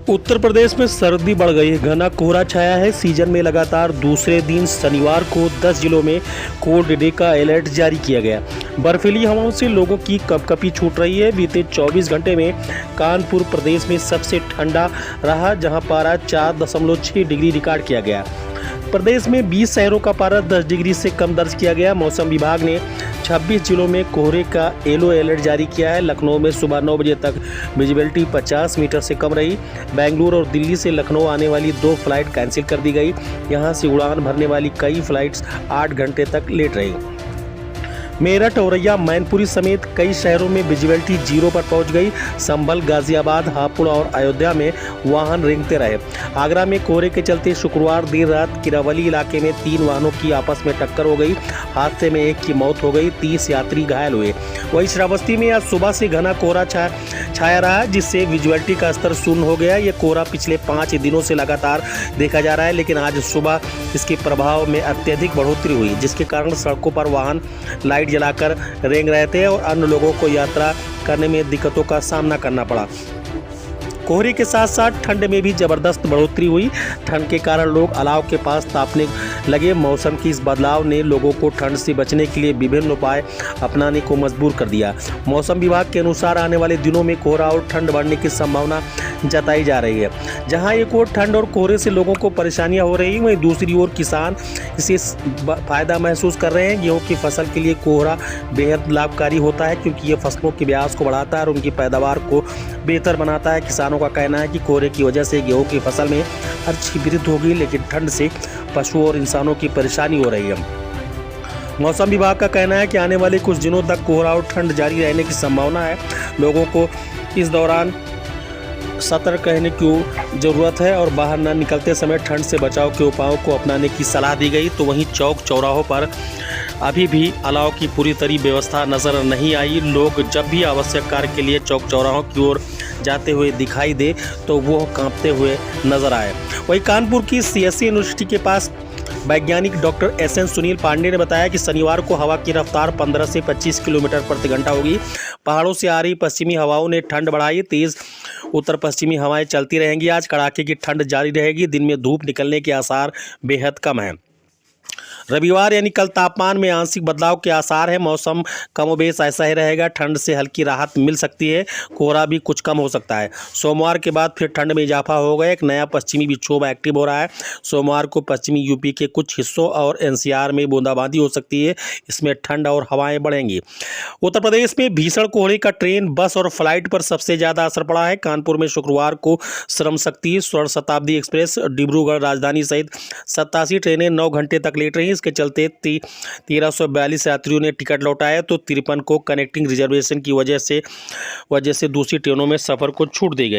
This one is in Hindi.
उत्तर प्रदेश में सर्दी बढ़ गई है। घना कोहरा छाया है। सीजन में लगातार दूसरे दिन शनिवार को 10 जिलों में कोल्ड डे का अलर्ट जारी किया गया। बर्फीली हवाओं से लोगों की कपकपी छूट रही है। बीते 24 घंटे में कानपुर प्रदेश में सबसे ठंडा रहा, जहां पारा 4.6 डिग्री रिकॉर्ड किया गया। प्रदेश में 20 शहरों का पारा 10 डिग्री से कम दर्ज किया गया। मौसम विभाग ने 26 जिलों में कोहरे का येलो अलर्ट जारी किया है। लखनऊ में सुबह 9 बजे तक विजिबिलिटी 50 मीटर से कम रही। बेंगलुरु और दिल्ली से लखनऊ आने वाली 2 फ्लाइट कैंसिल कर दी गई। यहां से उड़ान भरने वाली कई फ्लाइट्स 8 घंटे तक लेट रही। मेरठ, औरैया, मैनपुरी समेत कई शहरों में विजिबिलिटी 0 पर पहुंच गई। संभल, गाजियाबाद, हापुड़ और अयोध्या में वाहन रेंगते रहे। आगरा में कोहरे के चलते शुक्रवार देर रात किरावली इलाके में 3 वाहनों की आपस में टक्कर हो गई। हादसे में 1 की मौत हो गई, 30 यात्री घायल हुए। वहीं श्रावस्ती में आज सुबह से घना कोहरा छाया रहा, जिससे विजिबिलिटी का स्तर शून्य हो गया। ये कोहरा पिछले 5 दिनों से लगातार देखा जा रहा है, लेकिन आज सुबह इसके प्रभाव में अत्यधिक बढ़ोतरी हुई, जिसके कारण सड़कों पर वाहन लाइट जलाकर रेंग रहे थे और अन्य लोगों को यात्रा करने में दिक्कतों का सामना करना पड़ा। कोहरे के साथ साथ ठंड में भी जबरदस्त बढ़ोतरी हुई। ठंड के कारण लोग अलाव के पास तापने लगे। मौसम की इस बदलाव ने लोगों को ठंड से बचने के लिए विभिन्न उपाय अपनाने को मजबूर कर दिया। मौसम विभाग के अनुसार आने वाले दिनों में कोहरा और ठंड बढ़ने की संभावना जताई जा रही है। जहां एक ओर ठंड और कोहरे से लोगों को परेशानियां हो रही हैं, वहीं दूसरी ओर किसान इसे फायदा महसूस कर रहे हैं। गेहूं की फसल के लिए कोहरा बेहद लाभकारी होता है, क्योंकि ये फसलों के ब्याज को बढ़ाता है और उनकी पैदावार को बेहतर बनाता है। किसानों का कहना है कि कोहरे की वजह से गेहूं की फसल में अच्छी वृद्धि होगी, लेकिन ठंड से पशुओं और इंसानों की परेशानी हो रही है। मौसम विभाग का कहना है कि आने वाले कुछ दिनों तक कोहरा और ठंड जारी रहने की संभावना है। लोगों को इस दौरान सतर्क रहने की ज़रूरत है और बाहर न निकलते समय ठंड से बचाव के उपायों को अपनाने की सलाह दी गई। तो वहीं चौक चौराहों पर अभी भी अलाव की पूरी तरह व्यवस्था नज़र नहीं आई। लोग जब भी आवश्यक कार्य के लिए चौक चौराहों की ओर जाते हुए दिखाई दे तो वो कांपते हुए नजर आए। वहीं कानपुर की सीएससी यूनिवर्सिटी के पास वैज्ञानिक डॉक्टर एसएन सुनील पांडे ने बताया कि शनिवार को हवा की रफ्तार 15 से 25 किलोमीटर प्रति घंटा होगी। पहाड़ों से आ रही पश्चिमी हवाओं ने ठंड बढ़ाई। तेज उत्तर पश्चिमी हवाएं चलती रहेंगी। आज कड़ाके की ठंड जारी रहेगी। दिन में धूप निकलने के आसार बेहद कम हैं। रविवार यानी कल तापमान में आंशिक बदलाव के आसार है। मौसम कमोबेश ऐसा ही रहेगा। ठंड से हल्की राहत मिल सकती है। कोहरा भी कुछ कम हो सकता है। सोमवार के बाद फिर ठंड में इजाफा होगा। एक नया पश्चिमी विक्षोभ एक्टिव हो रहा है। सोमवार को पश्चिमी यूपी के कुछ हिस्सों और एनसीआर में बूंदाबांदी हो सकती है। इसमें ठंड और हवाएं बढ़ेंगी। उत्तर प्रदेश में भीषण कोहरे का ट्रेन, बस और फ्लाइट पर सबसे ज़्यादा असर पड़ा है। कानपुर में शुक्रवार को श्रम शक्ति, स्वर्ण शताब्दी एक्सप्रेस, डिब्रूगढ़ राजधानी सहित 87 ट्रेनें 9 घंटे तक लेट रही। इसके चलते 1342 यात्रियों ने टिकट लौटाया, तो 53 को कनेक्टिंग रिजर्वेशन की वजह से दूसरी ट्रेनों में सफर को छूट दी गई।